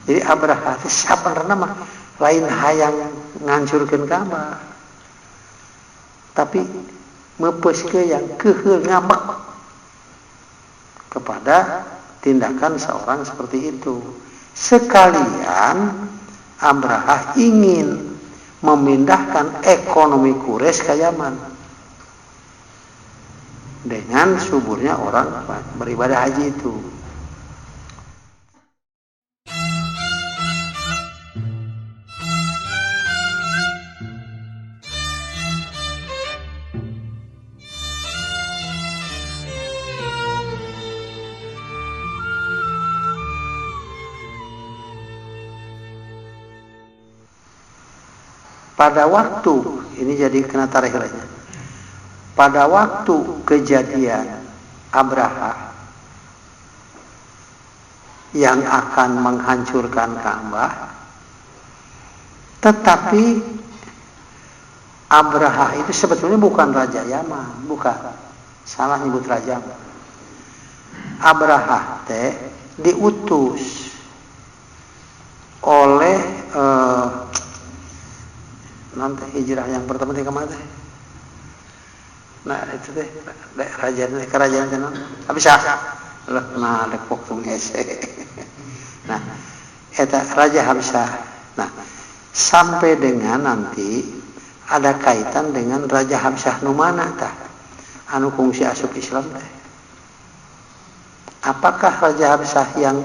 Jadi Abraha sebenarnya mah lain hayang ngancurkeun Ka'bah, tapi mepeskeun yang keheul ngambek kepada tindakan seorang seperti itu. Sekalian Abraha ingin memindahkan ekonomi Quraisy ke Yaman dengan suburnya orang beribadah haji itu. Pada waktu ini jadi kena tarikhnya. Pada waktu kejadian Abraha yang akan menghancurkan Ka'bah, tetapi Abraha itu sebetulnya bukan Raja Yaman, bukan, salah nyebut raja. Abraha teh diutus oleh nanti hijrah yang pertama teh kemana teh? Nah itu teh kerajaan tenan. Habis lah nah depok tong hese. Nah eta Raja Habsyah. Nah sampai dengan nanti ada kaitan dengan Raja Habsyah nu mana tah? Anu kungsi asup Islam teh. Apakah Raja Habsyah yang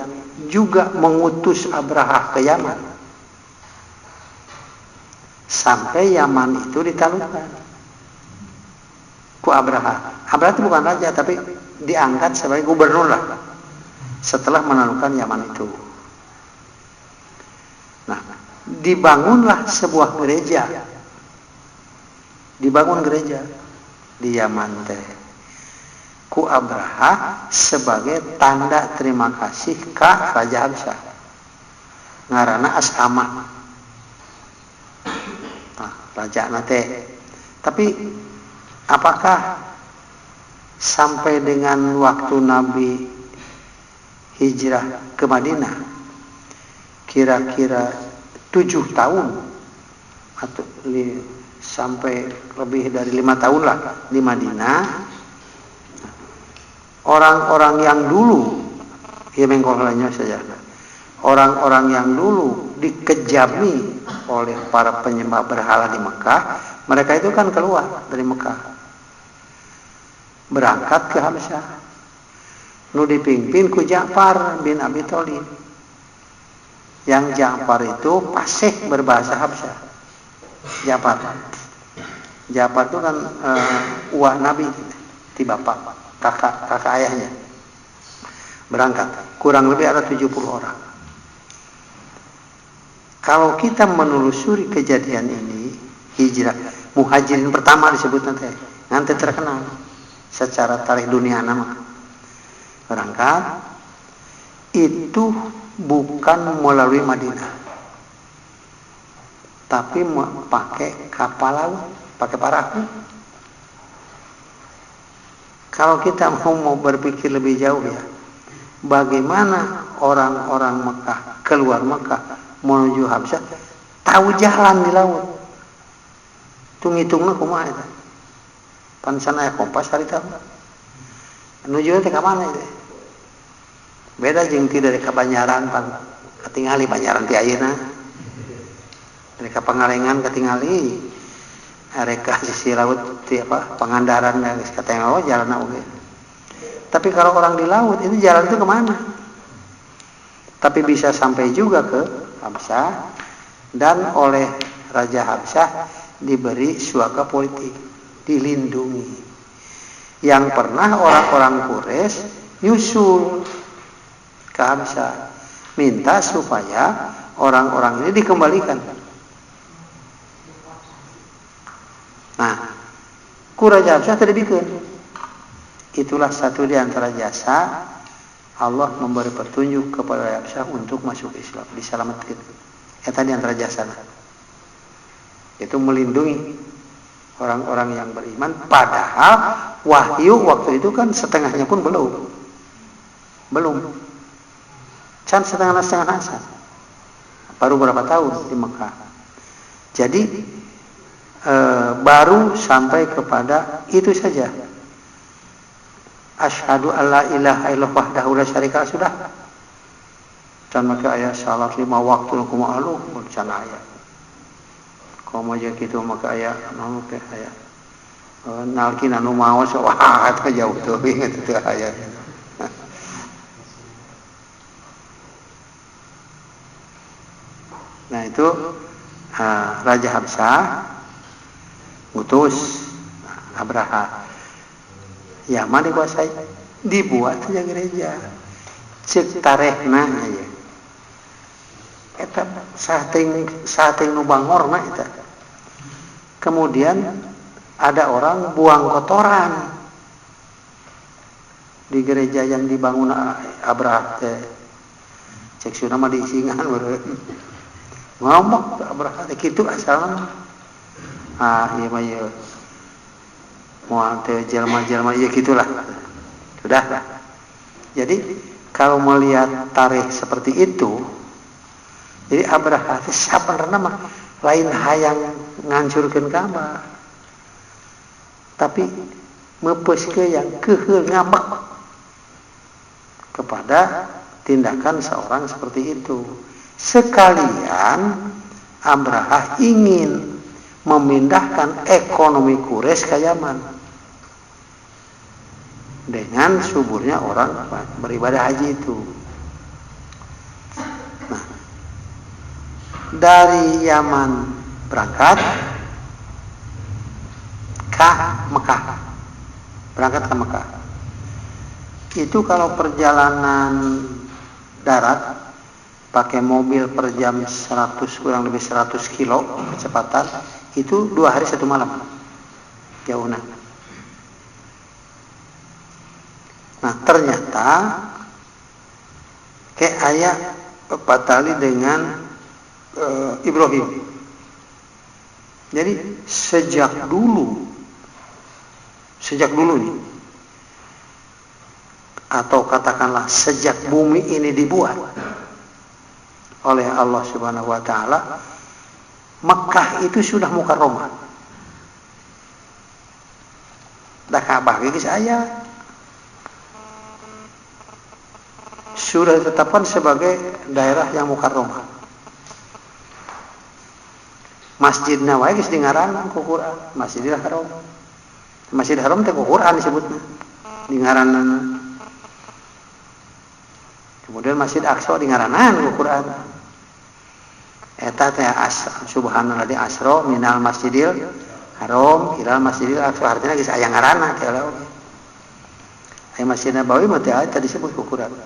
juga mengutus Abraha ke Yaman? Sampai Yaman itu ditaklukkan ku Abraha. Abraha itu bukan raja, tapi diangkat sebagai gubernur lah setelah menaklukkan Yaman itu. Nah, dibangunlah sebuah gereja. Dibangun gereja di Yaman teh ku Abraha sebagai tanda terima kasih ka Raja Habsyah. Ngaranna Ashama. Nah, raja nate. Tapi apakah sampai dengan waktu Nabi hijrah ke Madinah kira-kira 7 tahun atau sampai lebih dari 5 tahun lah di Madinah, orang-orang yang dulu ya mengkolanya saja, orang-orang yang dulu dikejami oleh para penyembah berhala di Mekah, mereka itu kan keluar dari Mekah berangkat ke Habsyah, nu dipimpin ku Ja'far bin Abi Thalib, yang Ja'far itu fasih berbahasa Habsyah. Ja'far itu kan uah Nabi ti bapak, kakak ayahnya, berangkat kurang lebih ada 70 orang. Kalau kita menelusuri kejadian ini, hijrah muhajirin pertama disebut nanti terkenal secara tarikh dunia nama. Berangkat itu bukan melalui Madinah, tapi pakai kapal laut, pakai perahu. Kalau kita mau berpikir lebih jauh ya, bagaimana orang-orang Mekah keluar Mekah menuju Habsyah tahu jalan di laut? Tung-hitungna kumaha eta? Pan aya kompas harita. Nuju teh ka mana itu? Beda jeung ti dari ka Banyaran pan katingali Banyaran ti ayeuna. Dari ka Pangalengan katingali areka sisi laut ti apa Pangandaran geus katengok jalanna oge. Tapi kalau orang di laut itu jalan itu kemana? Tapi bisa sampai juga ke Habsyah, dan oleh Raja Habsyah diberi suaka politik, dilindungi. Yang pernah orang-orang Quraisy nyusul ke Habsyah minta supaya orang-orang ini dikembalikan. Nah, ku Raja Habsyah tadi bikin. Itulah satu di antara jasa Allah memberi petunjuk kepada Raja Habsyah untuk masuk Islam, diselamatkan. Eta di antara jasana. Itu melindungi orang-orang yang beriman, padahal wahyu waktu itu kan setengahnya pun belum. Can setengah-setengah. baru berapa tahun di Mekah. Jadi baru sampai kepada itu saja. Asyhadu alla ilaha illallah wahdahu la syarika lah, sudah. Dan maka ayat salat 5 waktu kumaha aluh can aya. Komo aja kitu maka ayat naon teh aya. Nalkin anu maos wah eta jauh teuing eta teh aya. Nah itu Raja Habsah ngutus Abraha. Yaman dikuasai, dibuat saja gereja. Cek tarehna aya. Eta sating nu bangorna eta. Kemudian ada orang buang kotoran di gereja yang dibangun Abraha teh. Cek sunah mah diisingan beureun. Ngomong Abraha teh kitu asalna. Ieu mah ieu. Moal teh jelema-jelema ieu gitulah. Sudah. Jadi kalau melihat tarikh seperti itu, jadi Abraha teh sabenerna mah lain hayang ngancurkeun Ka'bah. Tapi meupeuskeun yang keheul ngambek kepada tindakan seorang seperti itu. Sekalian Abraha ingin memindahkan ekonomi Quraisy ke Yaman dengan suburnya orang beribadah haji itu. Nah, dari Yaman berangkat ke Mekah. Berangkat ke Mekah. Itu kalau perjalanan darat pakai mobil per jam 100 kurang lebih 100 kilo kecepatan, itu 2 hari 1 malam jauhnya. Nah ternyata kayak ayat patali dengan Ibrahim. Jadi sejak dulu nih, atau katakanlah sejak bumi ini dibuat oleh Allah Subhanahu wa taala, Mekah itu sudah mukarramah. Da Ka'bah geus aya. Sudah ditetapkan sebagai daerah yang mukarramah. Masjidna wae geus dingaran ku Quran, Masjidil Haram. Masjidil Haram teh ku Quran disebutna. Dingaranna. Kemudian Masjid Aqsa dingaranan ku Quran. Eta teh subhanalladzi asra minal masjidil haram ilal masjidil aqsa, artinya geus aya ngaranna teh lah. Aya Masjid Nabawi mah teh aya disebut ku Quran.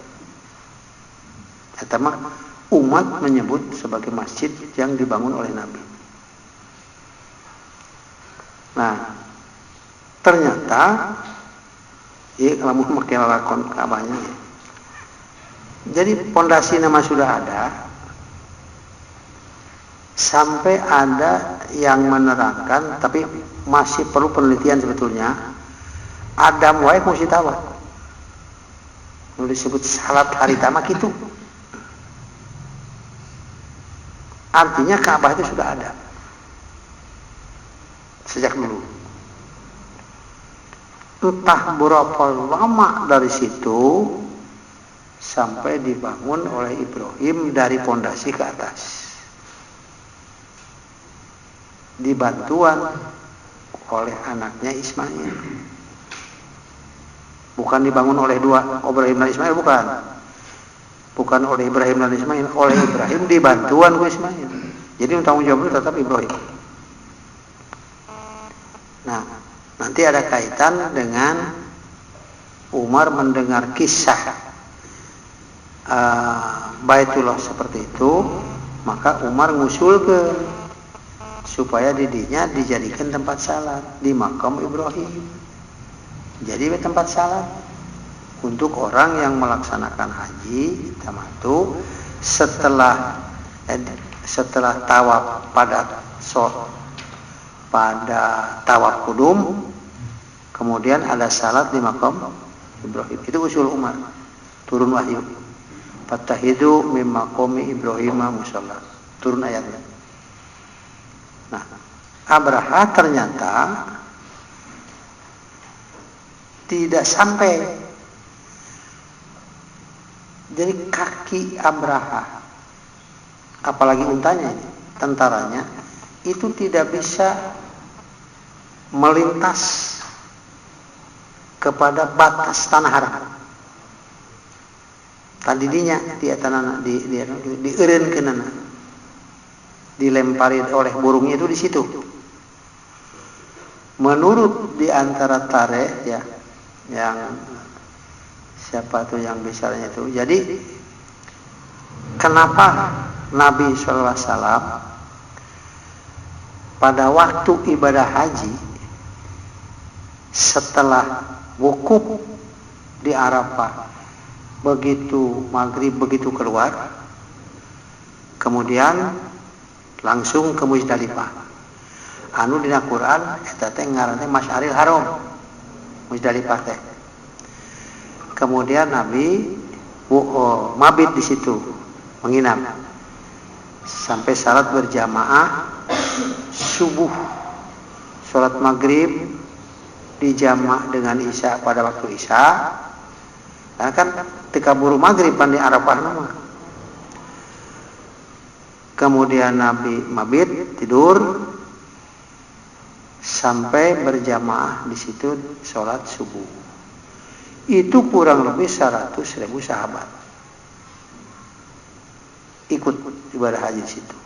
Eta mah umat menyebut sebagai masjid yang dibangun oleh Nabi. Nah, ternyata ieu lamun make lalakon Ka'bahnya. Jadi pondasi nama sudah ada. Sampai ada yang menerangkan, tapi masih perlu penelitian sebetulnya. Adam wae mesti tawaf. Nu disebut salat hari tamak itu. Artinya Ka'bah itu sudah ada sejak dulu. Entah berapa lama dari situ sampai dibangun oleh Ibrahim dari pondasi ke atas. Dibantuan oleh anaknya Ismail. Bukan dibangun oleh dua, Ibrahim dan Ismail, bukan. Bukan oleh Ibrahim dan Ismail, oleh Ibrahim dibantuan ke Ismail. Jadi tanggung jawabnya tetap Ibrahim. Nah, nanti ada kaitan dengan Umar mendengar kisah Baitullah seperti itu, maka Umar ngusulkeun supaya didinya dijadikan tempat salat di makam Ibrahim. Jadi tempat salat untuk orang yang melaksanakan haji tamattu setelah tawaf pada tawaf kudum, kemudian ada salat di makam Ibrahim. Itu usul Umar. Turun wahyu. Fatahidu mim maqami Ibrahim musalla. turun ayatnya. Nah, Abraha ternyata tidak sampai. Jadi kaki Abraha, apalagi untanya, tentaranya, itu tidak bisa melintas kepada batas tanah haram. Tadinya di tanah di eureun keunana, dilempari oleh burungnya itu di situ. Menurut di antara tarikh ya, yang siapa tuh yang bicaranya itu. Jadi kenapa Nabi SAW pada waktu ibadah haji setelah wukuf di Arafah, begitu maghrib begitu keluar, kemudian langsung ke Muzdalifah. Anu dina Quran eta teh ngaranna Masy'aril Haram, Muzdalifah teh. Kemudian Nabi mabit di situ, menginap sampai salat berjamaah subuh, salat maghrib dijamak dengan isya pada waktu isya. Nah kan ketika buru maghrib di Arafah nama. Kemudian Nabi mabit tidur sampai berjamaah di situ sholat subuh. Itu kurang lebih 100.000 sahabat ikut ibadah haji di situ.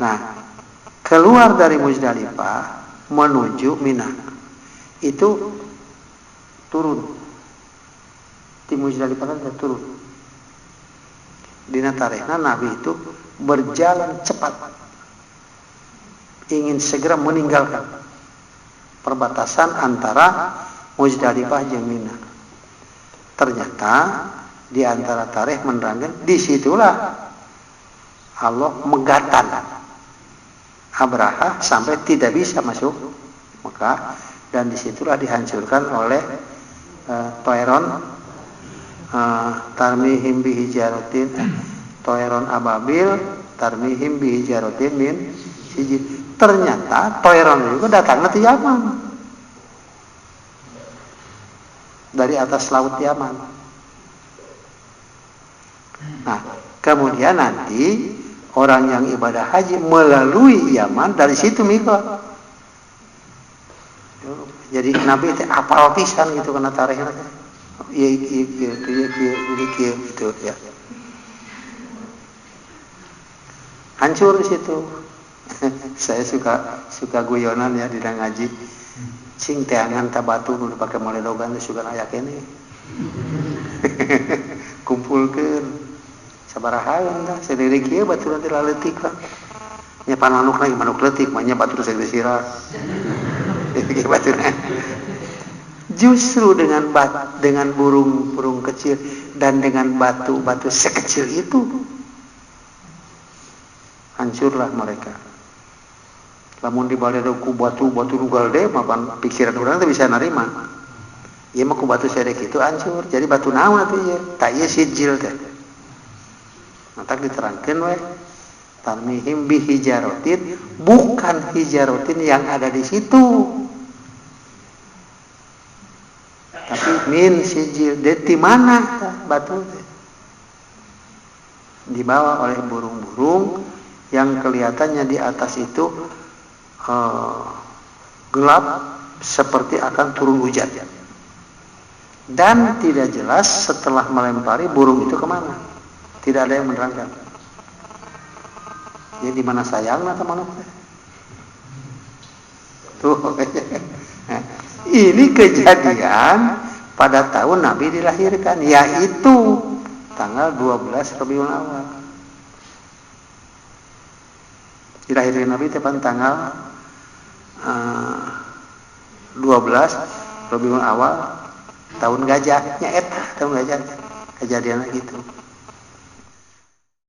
Nah, keluar dari Muzdalifah menuju Mina itu turun di Muzdalifah kan turun. Dina tarikhna Nabi itu berjalan cepat, ingin segera meninggalkan perbatasan antara Muzdalifah jeung Mina. Ternyata di antara tarikh menerangkan disitulah Allah megatan Abraha sampai tidak bisa masuk Mekah, dan disitulah dihancurkan oleh Toeron tarmihim bihijaratin Toeron ababil tarmihim bihijaratin min sijil. Ternyata Toeron juga datangnya ke Yaman, dari atas laut Yaman. Nah, kemudian nanti orang yang ibadah haji melalui Yaman, dari situ mikot. Jadi Nabi itu apal pisan gitu kena tarikhnya. Iya gitu ya. Hancur di situ. Saya suka guyonan ya di ngaji. Cing teangan tabatu nu dipake moledogan teh sugan aya keneh. Kumpulkeun sabaraha tah sadiri kieu baturan teh leutik kan. Nya pananuk lagi manuk leutik mah nya batur sagede sirah. Iki baturan. Justru dengan burung kecil dan dengan batu-batu sekecil itu hancurlah mereka. Lamun dibaledo ku batu nugal deh, mapan pikiran orang teh bisa narima. Ieu mah ku batu sedek itu hancur. Jadi batu naon atuh ieu? Ta ieu sijil teh. Mata diterangkeun we. Tarmihim bihijaratin, bukan hijarotin yang ada di situ. Tapi min sijil, di mana batu teh? Dibawa oleh burung-burung yang kelihatannya di atas itu gelap seperti akan turun hujan, dan tidak jelas setelah melempari burung itu kemana, tidak ada yang menerangkan. Ya di mana sayangna atau mana? Tuh, ini kejadian pada tahun Nabi dilahirkan, yaitu tanggal 12 Rabiul Awal. Dilahirkan Nabi tepan tanggal 12 Rabiul Awal tahun gajahnya tahun gajah, kejadiannya gitu.